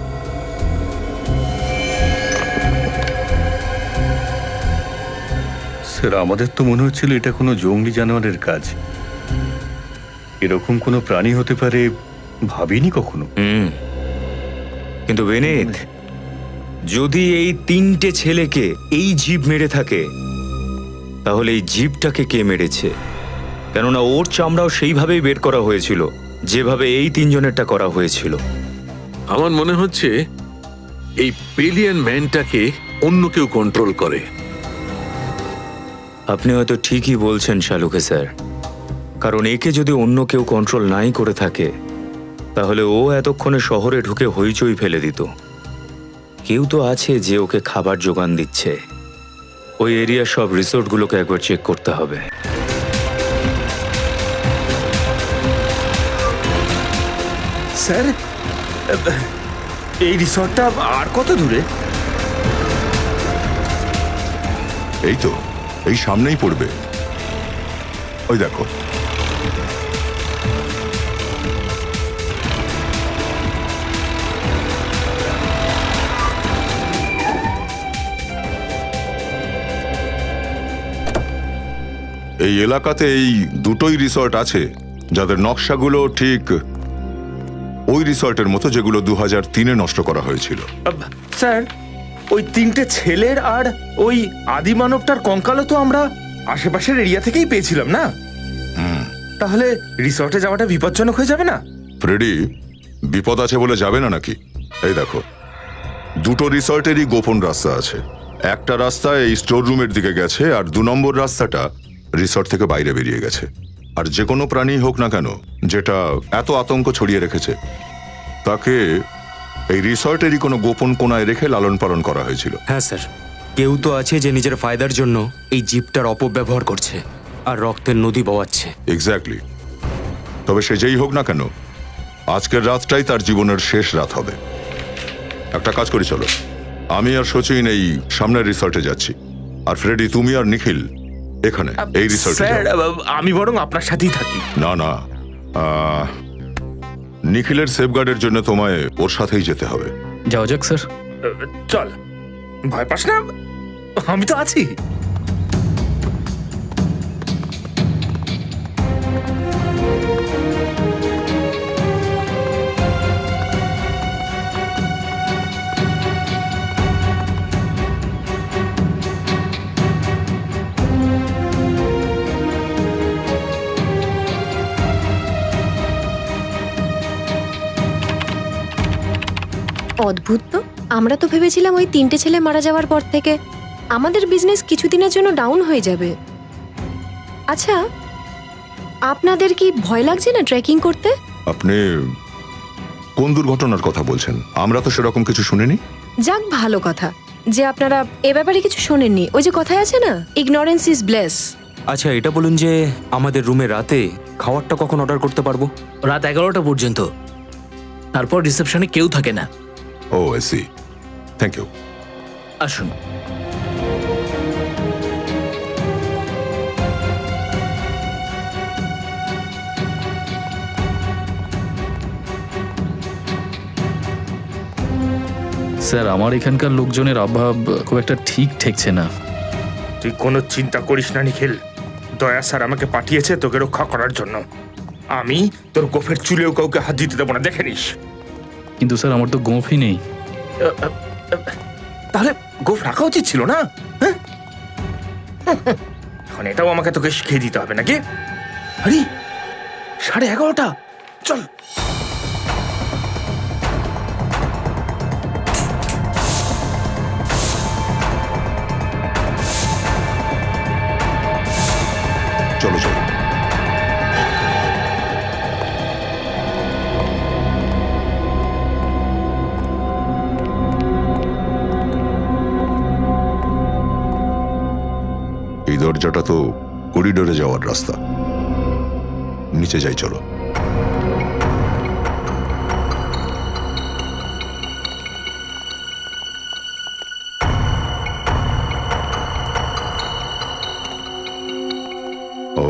স্যার, আমাদের তো মনে হচ্ছিল এটা কোনো জঙ্গলি জানোয়ারের কাজ। এরকম কোনো প্রাণী হতে পারে ভাবিনি কখনো। কিন্তু বেনিত, যদি এই 3টে ছেলেকে এই জীব মেরে থাকে, তাহলে এই জীবটাকে কে মেরেছে? কেননা ওর চামড়াও সেইভাবেই বের করা হয়েছিল যেভাবে এই 3 জনেরটা করা হয়েছিল। আমার মনে হচ্ছে এই পেলিয়ান ম্যানটাকে অন্য কেউ কন্ট্রোল করে। আপনি হয়তো ঠিকই বলছেন শালুকে স্যার, কারণ একে যদি অন্য কেউ কন্ট্রোল নাই করে থাকে, তাহলে ও এতক্ষণে শহরে ঢুকে হইচই ফেলে দিত। কেউ তো আছে যে ওকে খাবার জোগান দিচ্ছে। ওই এরিয়ার সব রিসোর্টগুলোকে একবার চেক করতে হবে। স্যার, এই রিসর্টটা আর কত দূরে? এই তো, এই সামনেই পড়বে। ওই দেখো। এই এলাকাতে এই দুটোই রিসর্ট আছে যাদের নকশাগুলো ঠিক ওই রিসর্টের মতো যেগুলো 2003-এ নষ্ট করা হয়েছিল। স্যার, ওই 3টে ছেলের আর ওই আদিমানবটার কঙ্কালও তো আমরা আশেপাশের এরিয়া থেকেই পেয়েছিলাম না? তাহলে রিসর্টে যাওয়াটা বিপজ্জনক হয়ে যাবে না? ফ্রেডি, বিপদ আছে বলে যাবে না নাকি? এই দেখো, দুটো রিসর্টেরই গোপন রাস্তা আছে। একটা রাস্তা এই স্টোর রুমের দিকে গেছে, আর 2 নম্বর রাস্তাটা রিসর্ট থেকে বাইরে বেরিয়ে গেছে। আর যে কোনো প্রাণী হোক না কেন যেটা এত আতঙ্ক ছড়িয়ে রেখেছে, তাকে এই রিসর্টেরই কোনো গোপন কোণায় রেখে লালন পালন করা হয়েছিল। হ্যাঁ স্যার, কেউ তো আছে যে নিজের ফায়দার জন্য এই জীবটার অপব্যবহার করছে আর রক্তের নদী বওয়াচ্ছে। এক্স্যাক্টলি। তবে সে যেই হোক না কেন, আজকের রাতটাই তার জীবনের শেষ রাত হবে। একটা কাজ করি, চলো। আমি আর সচিন এই সামনের রিসর্টে যাচ্ছি, আর ফ্রেডি তুমি আর নিখিল এখানে এই রিসর্টে। স্যার, আমি বরং আপনার সাথেই থাকি। না না, নিখিলের সেফগার্ডের জন্য তোমায় ওর সাথেই যেতে হবে। যাও যাক স্যার। চল, ভয় পাস না, আমি তো আছি। অদ্ভুত তো, আমরা তো ভেবেছিলাম ওই 3টে ছেলে মারা যাওয়ার পর থেকে আমাদের বিজনেস কিছুদিনের জন্য ডাউন হয়ে যাবে। আচ্ছা, আপনাদের কি ভয় লাগছে না ট্রেকিং করতে? আপনি কোন দুর্ঘটনার কথা বলছেন? আমরা তো সেরকম কিছু শুনিনি। যাক, ভালো কথা যে আপনারা এ ব্যাপারে কিছু শোনেননি। ওই যে কথায় আছে না, ইগনোরেন্স ইজ ব্লেস। আচ্ছা, এটা বলুন যে আমাদের রুমে রাতে খাবারটা কখন অর্ডার করতে পারবো? রাত 11টা পর্যন্ত, তারপর রিসেপশনে কেউ থাকে না। ও আই সি, থ্যাংক ইউ। আসুন। স্যার, আমার এখানকার লোকজনের অভাব খুব একটা ঠিক ঠেকছে না। তুই কোনো চিন্তা করিস না নিখিল, দয়া স্যার আমাকে পাঠিয়েছে তোকে রক্ষা করার জন্য। আমি তোর গোফের চুলেও কাউকে হাত দিতে দেবো না, দেখে নিস। কিন্তু স্যার, আমার তো গোঁফই নেই। তাহলে গোফ রাখা উচিত ছিল না? হ্যাঁ? এখন এটাও আমাকে তোকে শিখিয়ে দিতে হবে নাকি? আরে 11:30, চল। চলো চলো। এই দরজাটা তো করিডোরে যাওয়ার রাস্তা। নিচে যাই চলো। ও,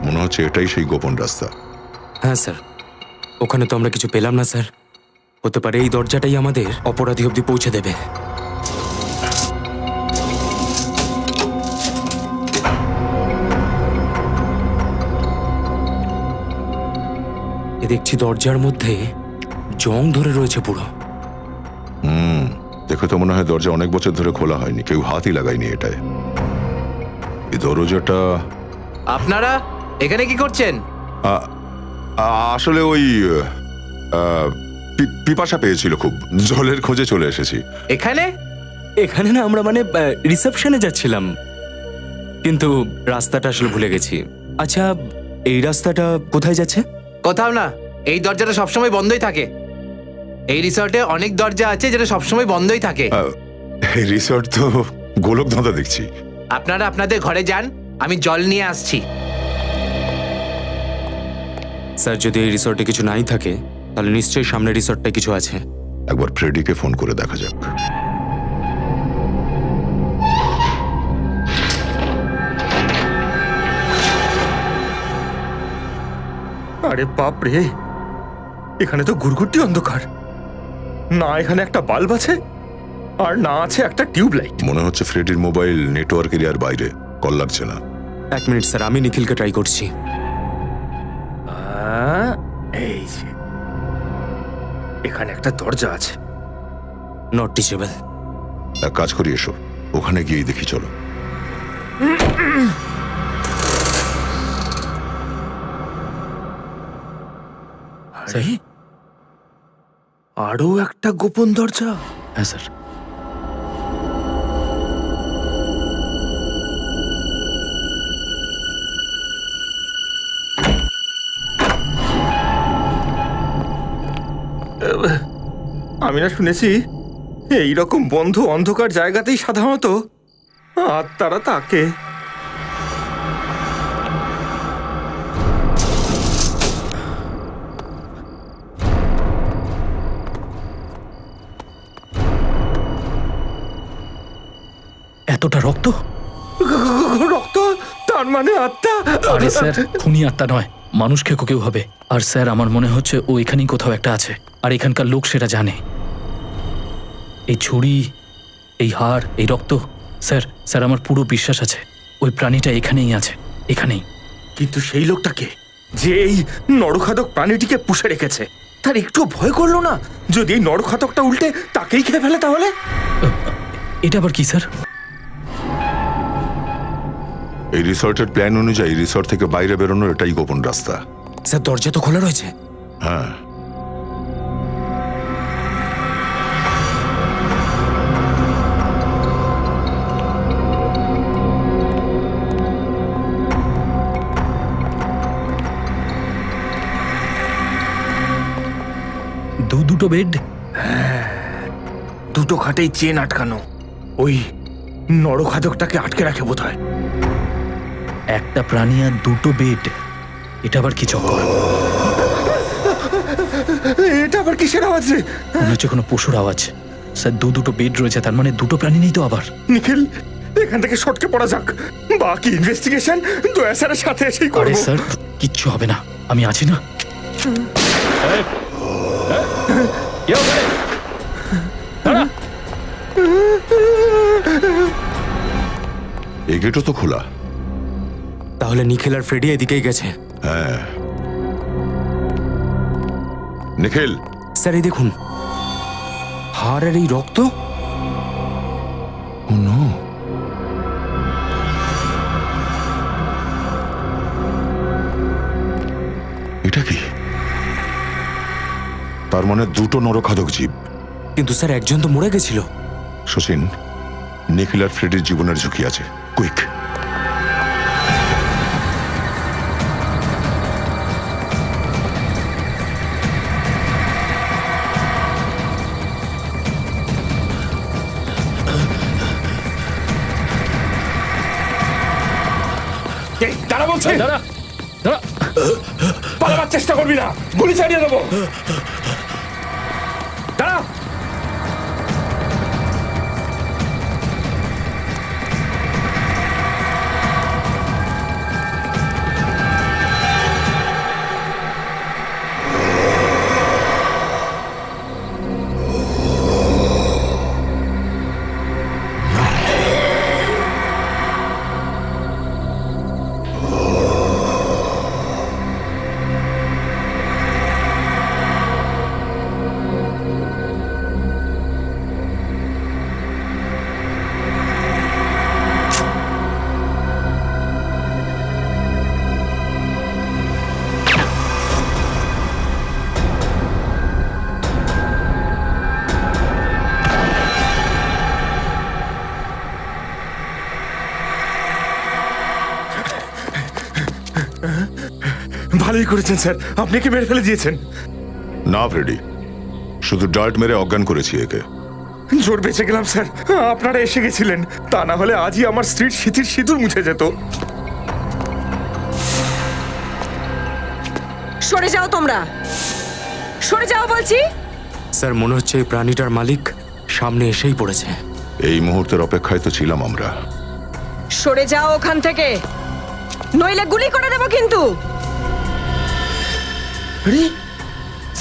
মনে হচ্ছে এটাই সেই গোপন রাস্তা। হ্যাঁ স্যার, ওখানে তো আমরা কিছু পেলাম না স্যার। হতে পারে এই দরজাটাই আমাদের অপরাধী অবধি পৌঁছে দেবে। দেখছি দরজার মধ্যে জং ধরে রয়েছে পুরো। দেখে তো মনে হয় দরজা অনেক বছর ধরে খোলা হয়নি, কেউ হাতই লাগায়নি এটায়। এই দরজাটা। আপনারা এখানে কি করছেন? আসলে ওই পিপাসা পেয়েছিল খুব, জলের খোঁজে চলে এসেছি। এখানে এখানে না, আমরা মানে রিসেপশনে যাচ্ছিলাম, কিন্তু রাস্তাটা আসলে ভুলে গেছি। আচ্ছা, এই রাস্তাটা কোথায় যাচ্ছে? কোথাও না, এই দরজাটা সবসময় বন্ধই থাকে। এই রিসর্টে অনেক দরজা আছে যেটা সবসময় বন্ধই থাকে। এই রিসর্ট তো গোলকধাঁধা দেখছি। আপনারা আপনাদের ঘরে যান, আমি জল নিয়ে আসছি। স্যার, যদি এই রিসর্টে কিছু নাই থাকে তাহলে নিশ্চয়ই সামনের রিসর্টটায় কিছু আছে। একবার ফ্রেডিকে ফোন করে দেখা যাক। আরে বাপ রে, এখানে তো ঘুরঘুরটি অন্ধকার। না এখানে একটা বাল্ব আছে, আর না আছে একটা টিউবলাইট। মনে হচ্ছে ফ্রেডির মোবাইল নেটওয়ার্ক এরিয়ার বাইরে, কল লাগছে না। 1 মিনিট স্যার, আমি নিখিলকে ট্রাই করছি। এই যে এখানে একটা দরজা আছে। Not reachable. এক কাজ করি, এসো ওখানে গিয়ে দেখি চলো। আরো একটা গোপন দরজা। হ্যাঁ স্যার। আমি না শুনেছি এইরকম বন্ধ অন্ধকার জায়গাতেই সাধারণত আত্মারা থাকে। এতটা রক্ত? রক্ত? তার মানে আত্মা? আরে স্যার, খুনি আত্মা নয়, মানুষ খেকো কেউ হবে। আর স্যার, আমার মনে হচ্ছে ও এখানেই কোথাও একটা আছে, আর এখানকার লোক সেটা জানে। এই ছুরি, এই হাড়, এই রক্ত, স্যার স্যার আমার পুরো বিশ্বাস আছে ওই প্রাণীটা এখানেই আছে, এখানেই। কিন্তু সেই লোকটাকে যে এই নরখাদক প্রাণীটিকে পুষে রেখেছে, তার একটু ভয় করলো না যদি এই নরখাদকটা উল্টে তাকেই খেয়ে ফেলে? তাহলে এটা আবার কি স্যার? এই রিসর্টের প্ল্যান অনুযায়ী রিসর্ট থেকে বাইরে বেরোনোর এটাই গোপন রাস্তা। স্যার, দরজা তো খোলা রয়েছে। হ্যাঁ, দুটো বেড। দুটো খাটেই চেন আটকানো, ওই নরখাদকটাকে আটকে রাখে বোধ হয়। একটা প্রাণী আর দুটো বেড, এটা আবার কি চক্কর? এটা আবার কিসের আওয়াজ রে? মনে হচ্ছে কোনো পশুর আওয়াজ। স্যার, দুটো বেড রয়েছে, তার মানে দুটো প্রাণী নেই তো আবার? নিখিল, এখান থেকে সটকে পড়া যাক, বাকি ইনভেস্টিগেশন দয়া স্যারের সাথে এসেই করব। আরে স্যার, কিচ্ছু হবে না, আমি আছি না। এই গেটও তো খোলা। তাহলে নিখিল আর ফ্রেডি এদিকেই গেছে। হ্যাঁ। নিখিল, স্যার এই দেখুন, হাড় আর এই রক্ত। ও নো, এটা কি? তার মানে দুটো নরখাদক জীব। কিন্তু স্যার একজন তো মরে গেছিল। শচীন, নিখিল আর ফ্রেডির জীবনের ঝুঁকি আছে, কুইক। দাঁড়া বলছি, পালাবার চেষ্টা করবি না, গুলি চালিয়ে দেবো। দাঁড়া। ভালোই করেছেন স্যার, আপনি কি মেরে ফেলে দিয়েছেন? না ফ্রেডি, শুধু ডার্ট মেরে অজ্ঞান করেছি একে। জোর বেঁচে গেলাম স্যার, আপনারা এসে গেছিলেন, তা না হলে আজই আমার স্ত্রীর স্মৃতির সিঁদুর মুছে যেত। সরে যাও তোমরা, সরে যাও বলছি। স্যার মনে হচ্ছে এই প্রাণীটার মালিক সামনে এসেই পড়েছে। এই মুহূর্তের অপেক্ষায় তো ছিলাম আমরা। সরে যাও ওখান থেকে, নইলে গুলি করে দেবো কিন্তু। আরে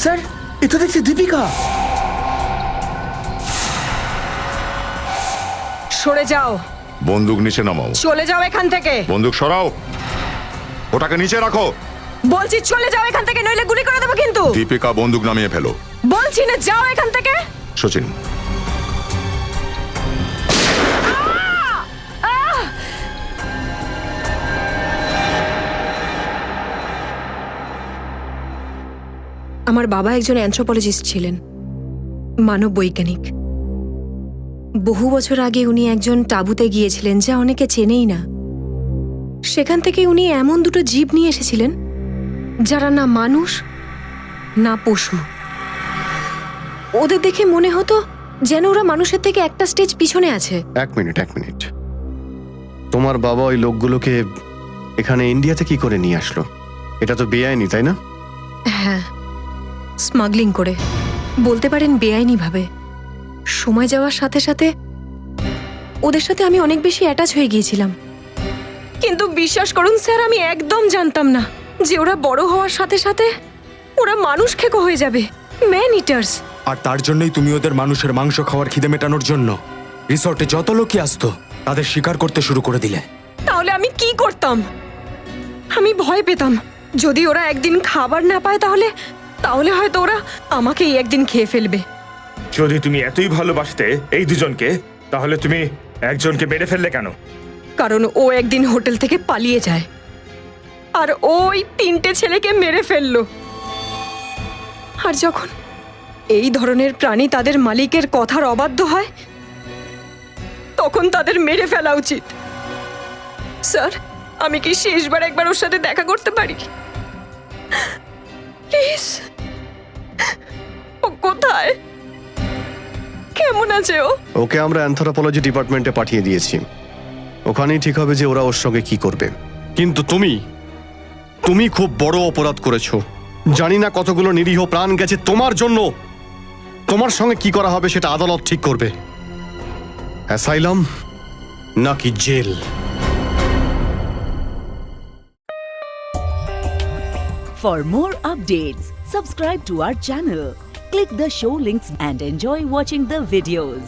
স্যার, এ তো দেখছি দীপিকা। সরে যাও, বন্দুক নিচে নামাও। চলে যাও এখান থেকে। বন্দুক সরাও, ওটাকে নিচে রাখো। বলছি চলে যাও এখান থেকে, নইলে গুলি করে দেবো কিন্তু। দীপিকা, বন্দুক নামিয়ে ফেলো। বলছি না, যাও এখান থেকে। শচীন, আমার বাবা একজন অ্যানথ্রোপোলজিস্ট ছিলেন, মানব বৈজ্ঞানিক। বহু বছর আগে উনি একজন তাঁবুতে গিয়েছিলেন যা অনেকে চেনেই না। সেখান থেকে উনি এমন দুটো জীব নিয়ে এসেছিলেন যারা না মানুষ না পশু। ওদের দেখে মনে হতো যেন ওরা মানুষের থেকে একটা স্টেজ পিছনে আছে। এক মিনিট, তোমার বাবা ওই লোকগুলোকে এখানে ইন্ডিয়াতে কি করে নিয়ে আসলো? এটা তো বেআইনি, তাই না? হ্যাঁ, স্মাগলিং করে, বলতে পারেন বেআইনি ভাবে। সময় যাওয়ার সাথে সাথে ওদের সাথে আমি অনেক বেশি অ্যাটাচ হয়ে গিয়েছিলাম। কিন্তু বিশ্বাস করুন স্যার, আমি একদম জানতাম না যে ওরা বড় হওয়ার সাথে সাথে ওরা মানুষ খেকো হয়ে যাবে, ম্যান ইটার্স। আর তার জন্যই তুমি ওদের মানুষের মাংস খাওয়ার খিদে মেটানোর জন্য রিসর্টে যত লোকই আসতো তাদের শিকার করতে শুরু করে দিলে। তাহলে আমি কি করতাম? আমি ভয় পেতাম যদি ওরা একদিন খাবার না পায় তাহলে তাহলে হয়তো ওরা আমাকেই একদিন খেয়ে ফেলবে। যদি তুমি এতই ভালোবাসতে এই দুজনকে, তাহলে তুমি একজনকে মেরে ফেললে কেন? কারণ ও একদিন হোটেল থেকে পালিয়ে যায় আর ওই 3টে ছেলেকে মেরে ফেললো। আর যখন এই ধরনের প্রাণী তাদের মালিকের কথার অবাধ্য হয় তখন তাদের মেরে ফেলা উচিত। স্যার, আমি কি শেষবার একবার ওর সাথে দেখা করতে পারি প্লিজ? ও কোথায়, কেমন আছে ও? ওকে আমরা অ্যানথ্রোপোলজি ডিপার্টমেন্টে পাঠিয়ে দিয়েছি, ওখানেই ঠিক হবে যে ওরা ওর সঙ্গে কি করবে। কিন্তু তুমি খুব বড় অপরাধ করেছো। জানি না কতগুলো নিরীহ প্রাণ গেছে তোমার জন্য। তোমার সঙ্গে কি করা হবে সেটা আদালত ঠিক করবে, অ্যাসাইলাম নাকি jail. For more updates, subscribe to our channel, click the show links and enjoy watching the videos.